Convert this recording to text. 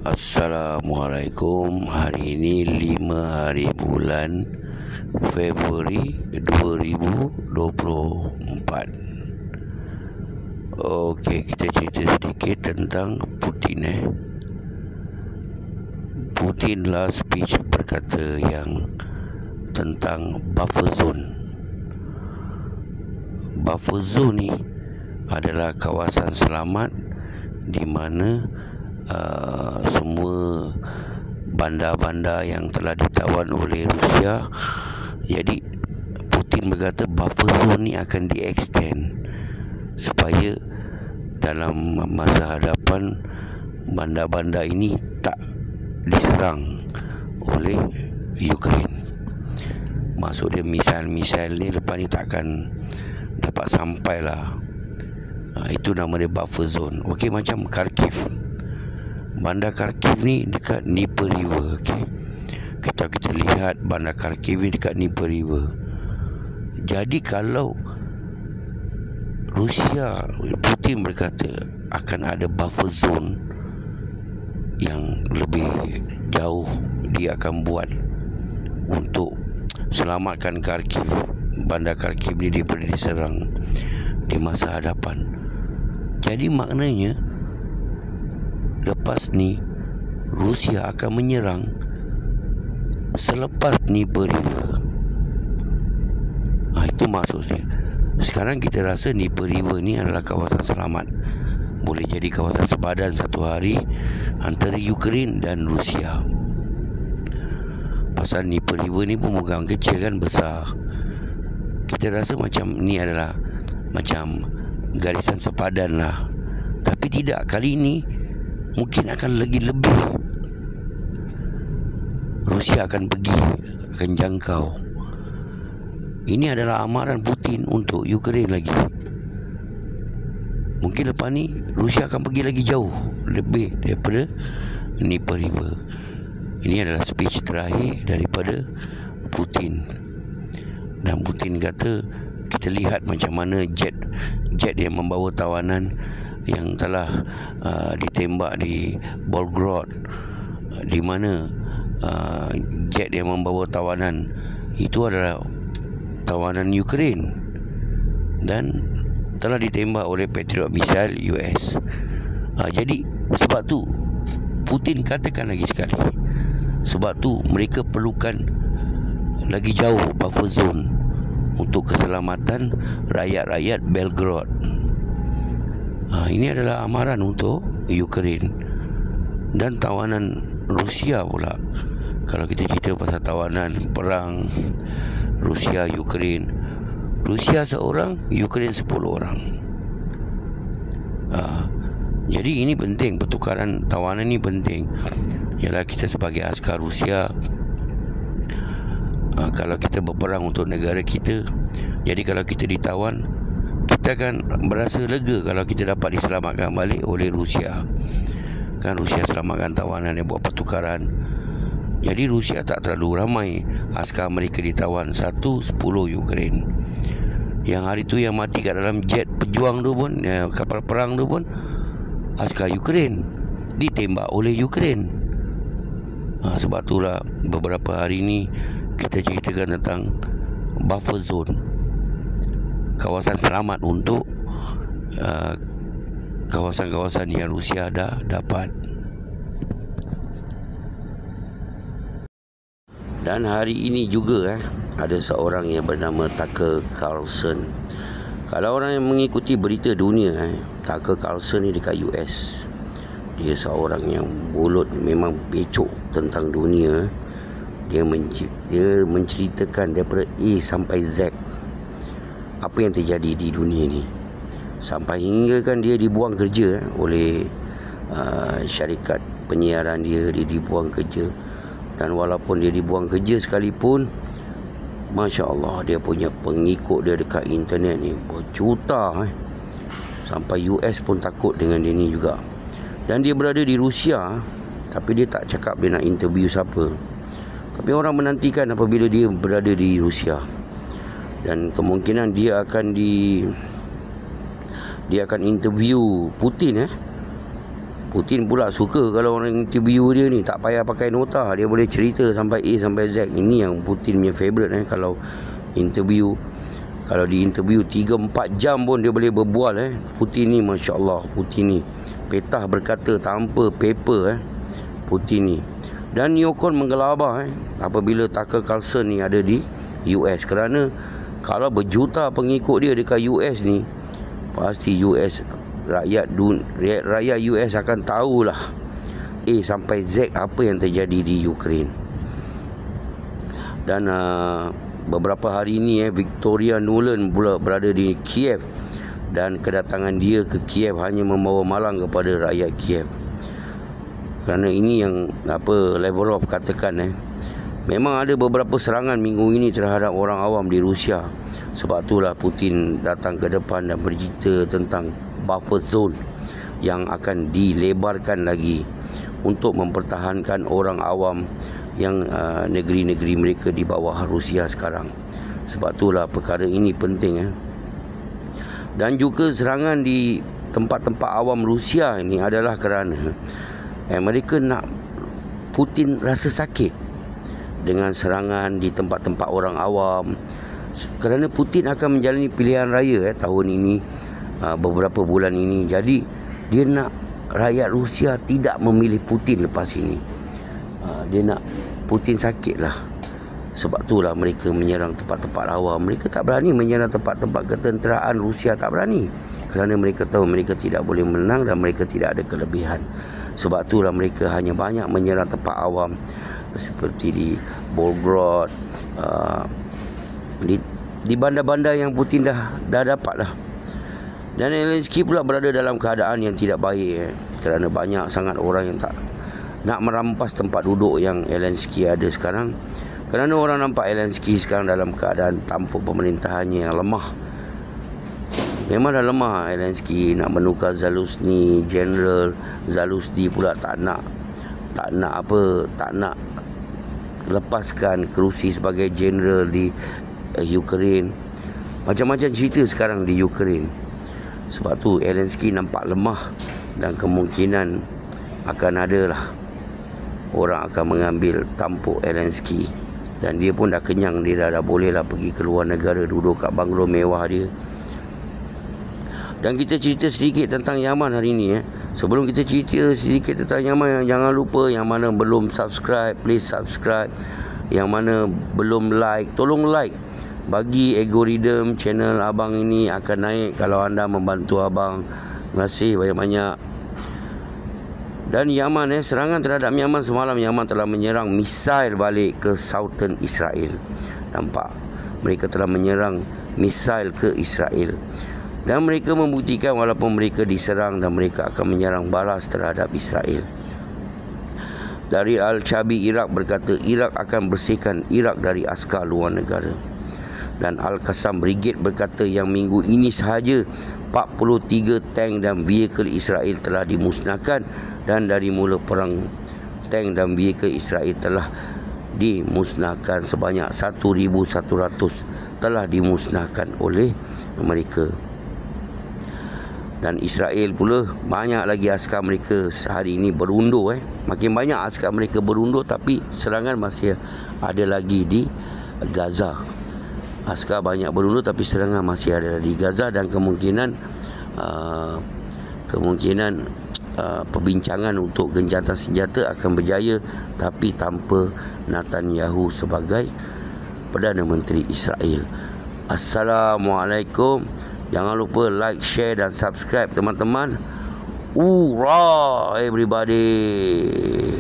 Assalamualaikum. Hari ini 5 hari bulan Februari 2024. Okey, kita cerita sedikit tentang Putin. Putin lah speech berkata yang tentang buffer zone. Buffer zone ni adalah kawasan selamat di mana semua bandar-bandar yang telah ditawan oleh Rusia. Jadi Putin berkata buffer zone ni akan di-extend supaya dalam masa hadapan bandar-bandar ini tak diserang oleh Ukraine. Maksud dia misail-misail ni lepas ni takkan dapat sampai lah. Itu nama dia buffer zone. Okey, macam Kharkiv. Bandar Kharkiv ni dekat Dnieper River. Okey, kita lihat bandar Kharkiv ni dekat Dnieper River. Jadi kalau Rusia, Putin berkata akan ada buffer zone yang lebih jauh dia akan buat untuk selamatkan Kharkiv, bandar Kharkiv ni daripada diserang di masa hadapan. Jadi maknanya lepas ni Rusia akan menyerang selepas Dnieper River. Itu maksudnya. Sekarang kita rasa Dnieper River ni adalah kawasan selamat, boleh jadi kawasan sepadan satu hari antara Ukraine dan Rusia. Pasal Dnieper River ni pun bukan kecil kan, besar. Kita rasa macam ni adalah macam garisan sepadan lah. Tapi tidak, kali ini mungkin akan lagi lebih. Rusia akan pergi, akan jangkau. Ini adalah amaran Putin untuk Ukraine lagi. Mungkin lepas ni Rusia akan pergi lagi jauh, lebih daripada Dnieper River. Ini adalah speech terakhir daripada Putin. Dan Putin kata, kita lihat macam mana jet yang membawa tawanan yang telah ditembak di Belgorod, di mana jet yang membawa tawanan itu adalah tawanan Ukraine dan telah ditembak oleh Patriot missile US. Jadi sebab tu Putin katakan lagi sekali, sebab tu mereka perlukan lagi jauh buffer zone untuk keselamatan rakyat-rakyat Belgorod. Ini adalah amaran untuk Ukraine dan tawanan Rusia pula. Kalau kita cerita pasal tawanan perang Rusia Ukraine, Rusia seorang, Ukraine 10 orang. Jadi ini penting, pertukaran tawanan ni penting. Ialah kita sebagai askar Rusia, kalau kita berperang untuk negara kita, jadi kalau kita ditawan, kita akan berasa lega kalau kita dapat diselamatkan balik oleh Rusia. Kan Rusia selamatkan tawanan yang buat pertukaran. Jadi Rusia tak terlalu ramai askar mereka ditawan, 10 Ukraine. Yang hari tu yang mati kat dalam jet pejuang tu pun, kapal perang tu pun askar Ukraine, ditembak oleh Ukraine. Sebab itulah beberapa hari ni kita ceritakan tentang buffer zone, kawasan selamat untuk kawasan-kawasan yang Rusia dah dapat. Dan hari ini juga ada seorang yang bernama Tucker Carlson. Kalau orang yang mengikuti berita dunia, Tucker Carlson ni dekat US. Dia seorang yang mulut memang becok tentang dunia. Dia menceritakan daripada A sampai Z apa yang terjadi di dunia ni. Sampai hingga kan dia dibuang kerja oleh syarikat penyiaran dia dibuang kerja. Dan walaupun dia dibuang kerja sekalipun, Masya Allah, dia punya pengikut dia dekat internet ni berjuta. Sampai US pun takut dengan dia ni juga. Dan dia berada di Rusia, tapi dia tak cakap dia nak interview siapa. Tapi orang menantikan apabila dia berada di Rusia. Dan kemungkinan dia akan interview Putin Putin pula suka kalau orang interview dia ni tak payah pakai nota, dia boleh cerita sampai A sampai Z. Ini yang Putin punya favourite kalau interview. Kalau di interview 3-4 jam pun dia boleh berbual Putin ni, masya-Allah. Putin ni petah berkata tanpa paper Putin ni. Dan Neocon menggelabah apabila Tucker Carlson ni ada di US, kerana kalau berjuta pengikut dia dekat US ni, pasti US rakyat US akan tahulah A sampai Z apa yang terjadi di Ukraine. Dan beberapa hari ini Victoria Nuland pula berada di Kiev, dan kedatangan dia ke Kiev hanya membawa malang kepada rakyat Kiev. Kerana ini yang Lavrov katakan memang ada beberapa serangan minggu ini terhadap orang awam di Rusia. Sebab itulah Putin datang ke depan dan bercerita tentang buffer zone yang akan dilebarkan lagi untuk mempertahankan orang awam yang negeri-negeri mereka di bawah Rusia sekarang. Sebab itulah perkara ini penting Dan juga serangan di tempat-tempat awam Rusia ini adalah kerana mereka nak Putin rasa sakit dengan serangan di tempat-tempat orang awam. Kerana Putin akan menjalani pilihan raya tahun ini, beberapa bulan ini. Jadi dia nak rakyat Rusia tidak memilih Putin lepas ini. Dia nak Putin sakitlah. Sebab itulah mereka menyerang tempat-tempat awam. Mereka tak berani menyerang tempat-tempat ketenteraan Rusia, tak berani. Kerana mereka tahu mereka tidak boleh menang dan mereka tidak ada kelebihan. Sebab itulah mereka hanya banyak menyerang tempat awam seperti di Belgorod, di bandar-bandar yang Putin dah dapat dah. Dan Zelensky pula berada dalam keadaan yang tidak baik kerana banyak sangat orang yang tak nak merampas tempat duduk yang Zelensky ada sekarang. Kerana orang nampak Zelensky sekarang dalam keadaan tanpa pemerintahannya yang lemah. Memang dah lemah Zelensky, nak menukar Zaluzny, General Zaluzny pula tak nak lepaskan kerusi sebagai general di Ukraine. Macam-macam cerita sekarang di Ukraine. Sebab tu Zelensky nampak lemah dan kemungkinan akan adalah orang akan mengambil tampuk Zelensky. Dan dia pun dah kenyang, dia dah bolehlah pergi ke luar negara, duduk kat banglo mewah dia. Dan kita cerita sedikit tentang Yaman hari ini Sebelum kita cerita sedikit tentang Yaman, jangan lupa yang mana belum subscribe, please subscribe. Yang mana belum like, tolong like. Bagi algoritma channel abang ini akan naik kalau anda membantu abang. Terima kasih banyak-banyak. Dan Yaman serangan terhadap Yaman semalam, Yaman telah menyerang misail balik ke Southern Israel. Nampak? Mereka telah menyerang misail ke Israel. Dan mereka membuktikan walaupun mereka diserang dan mereka akan menyerang balas terhadap Israel. Dari Al-Shabi Iraq berkata Iraq akan bersihkan Iraq dari askar luar negara. Dan Al-Qassam Brigade berkata yang minggu ini sahaja 43 tank dan vehicle Israel telah dimusnahkan. Dan dari mula perang, tank dan vehicle Israel telah dimusnahkan sebanyak 1,100 telah dimusnahkan oleh mereka. Dan Israel pula banyak lagi askar mereka sehari ini berundur Makin banyak askar mereka berundur, tapi serangan masih ada lagi di Gaza. Askar banyak berundur tapi serangan masih ada di Gaza. Dan kemungkinan perbincangan untuk gencatan senjata akan berjaya, tapi tanpa Netanyahu sebagai Perdana Menteri Israel. Assalamualaikum. Jangan lupa like, share dan subscribe teman-teman. Hurrah everybody.